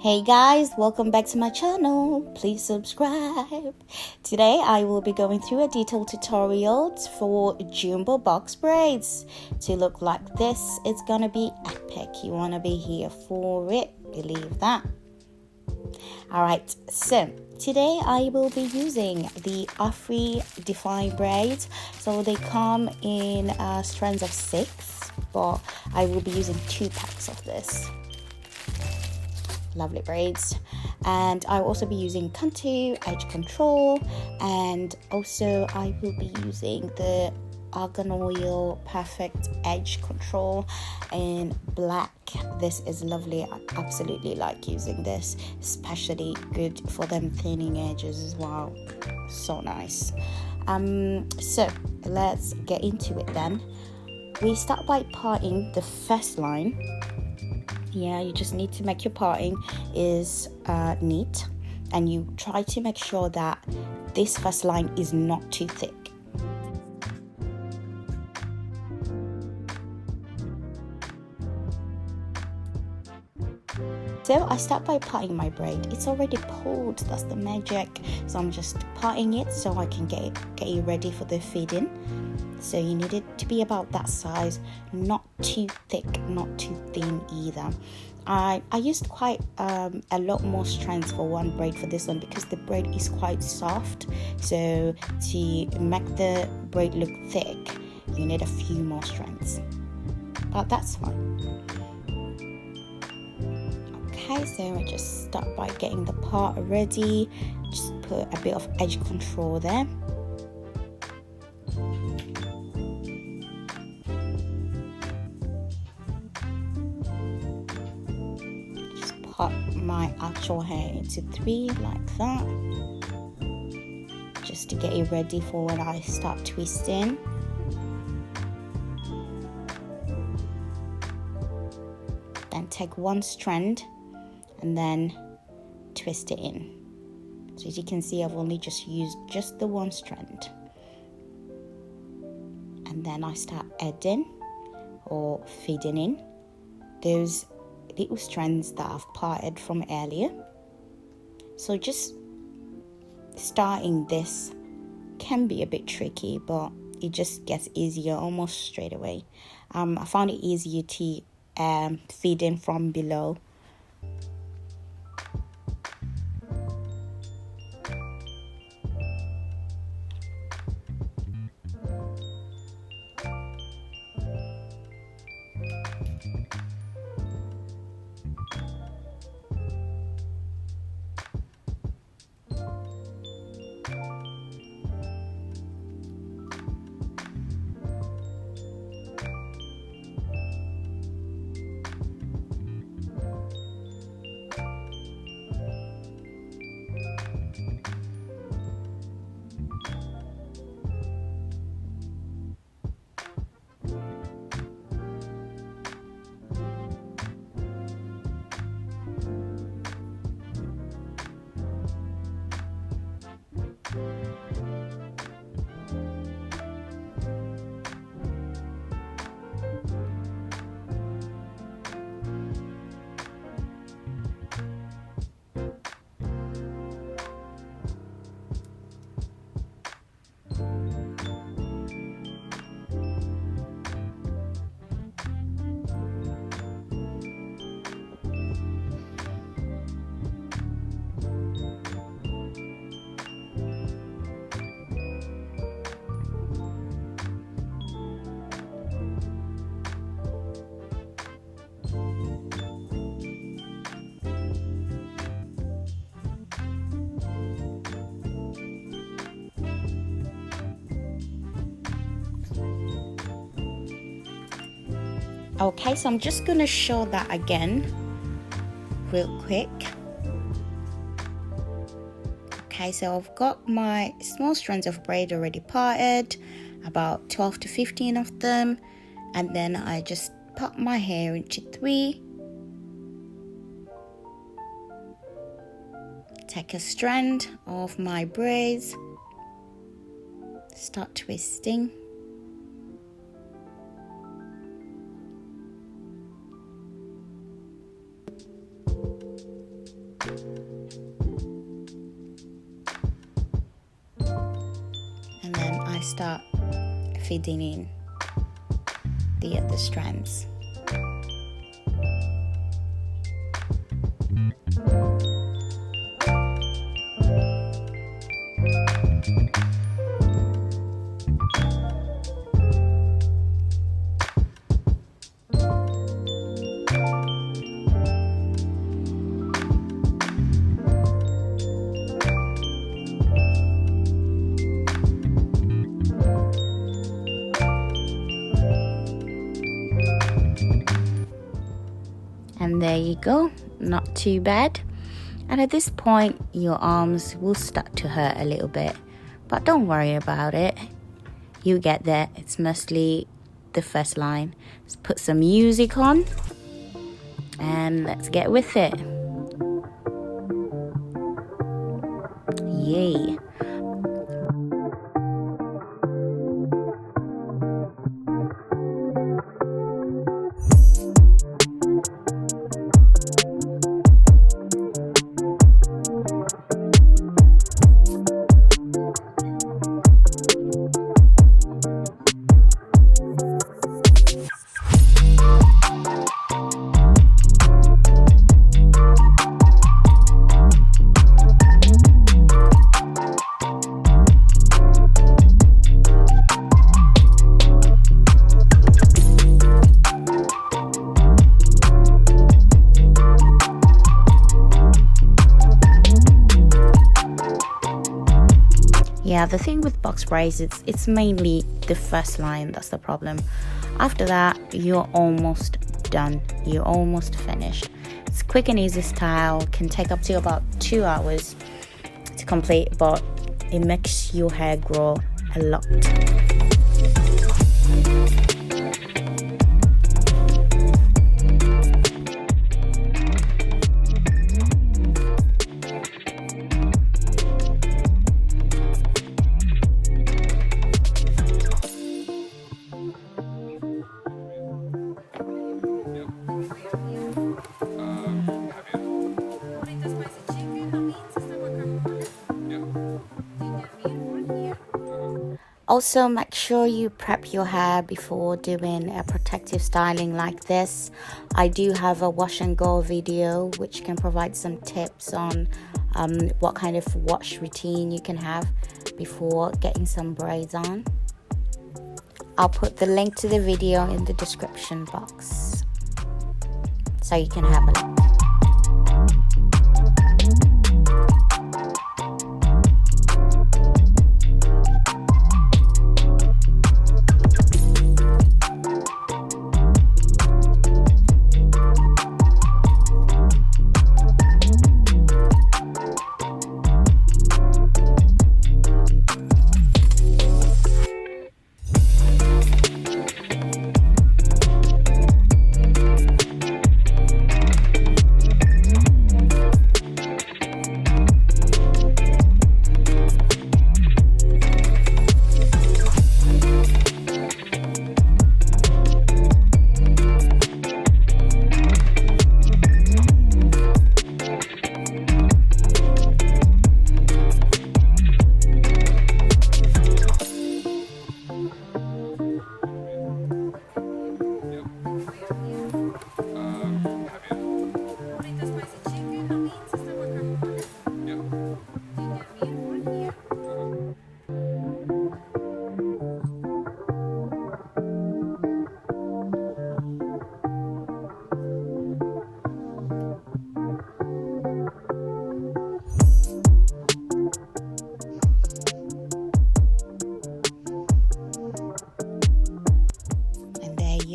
Hey guys, welcome back to my channel. Please subscribe. Today I will be going through a detailed tutorial for Jumboboxbraids to look like this. It's gonna be epic. You wanna be here for it, believe that. Alright, so today I will be using the Afri Defined braids. So they come in strands of 6, but I will be using 2 packs of this. Lovely braids, and I will also be using Howto edge control, and also I will be using the argan oil perfect edge control in black. This is lovely. I absolutely like using this, especially good for them thinning edges as well. So nice. So let's get into it then. We start by parting the first line. Yeah, you just need to make your parting is neat, and you try to make sure that this first line is not too thick. So I start by parting my braid. It's already pulled, that's the magic. So I'm just parting it so I can get it ready for the feeding. So you need it to be about that size, not too thick, not too thin either. I used quite a lot more strands for one braid for this one because the braid is quite soft. So to make the braid look thick, you need a few more strands, but that's fine. Okay, so I just start by getting the part ready. Just put a bit of edge control there. Cut my actual hair into 3 like that, just to get it ready for when I start twisting. Then take one strand and then twist it in. So as you can see, I've only just used just the one strand, and then I start adding or feeding in those little strands that I've parted from earlier. So just starting this can be a bit tricky, but it just gets easier almost straight away. I found it easier to feed in from below. Okay, so I'm just gonna show that again real quick. Okay, so I've got my small strands of braid already parted, about 12 to 15 of them, and then I just part my hair into 3. Take a strand of my braids, start twisting. start feeding in the other strands. And there you go, not too bad. And at this point your arms will start to hurt a little bit, but don't worry about it, you get there. It's mostly the first line. Let's put some music on and let's get with it. Yay. Yeah, the thing with box braids, it's mainly the first line that's the problem. After that, you're almost done. You're almost finished. It's quick and easy style, can take up to about 2 hours to complete, but it makes your hair grow a lot. Also, make sure you prep your hair before doing a protective styling like this. I do have a wash and go video which can provide some tips on what kind of wash routine you can have before getting some braids on. I'll put the link to the video in the description box so you can have a look.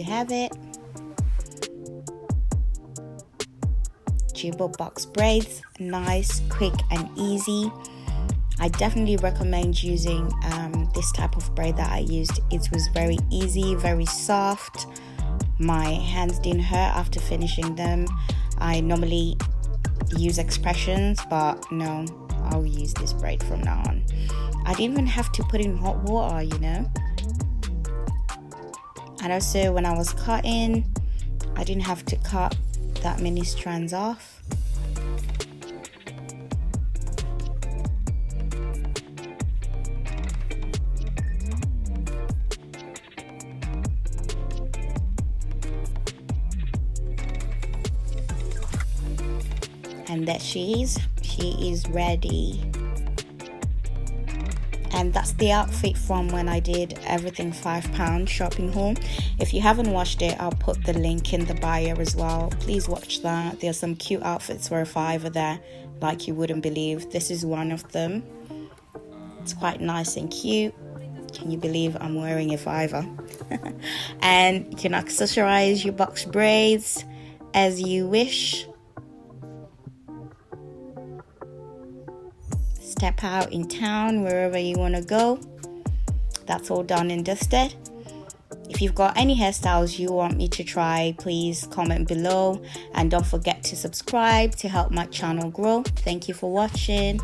Have it. Jumboboxbraids, nice, quick and easy. I definitely recommend using this type of braid that I used. It was very easy, very soft. My hands didn't hurt after finishing them. I normally use expressions, but no, I'll use this braid from now on. I didn't even have to put in hot water, you know. And also when I was cutting, I didn't have to cut that many strands off. And there she is ready. And that's the outfit from when I did everything £5 shopping haul. If you haven't watched it, I'll put the link in the bio as well. Please watch that. There's some cute outfits for a £5 there, like you wouldn't believe. This is one of them. It's quite nice and cute. Can you believe I'm wearing a £5? And you can accessorize your box braids as you wish. Step out in town, wherever you want to go. That's all done and dusted. If you've got any hairstyles you want me to try, please comment below, and don't forget to subscribe to help my channel grow. Thank you for watching.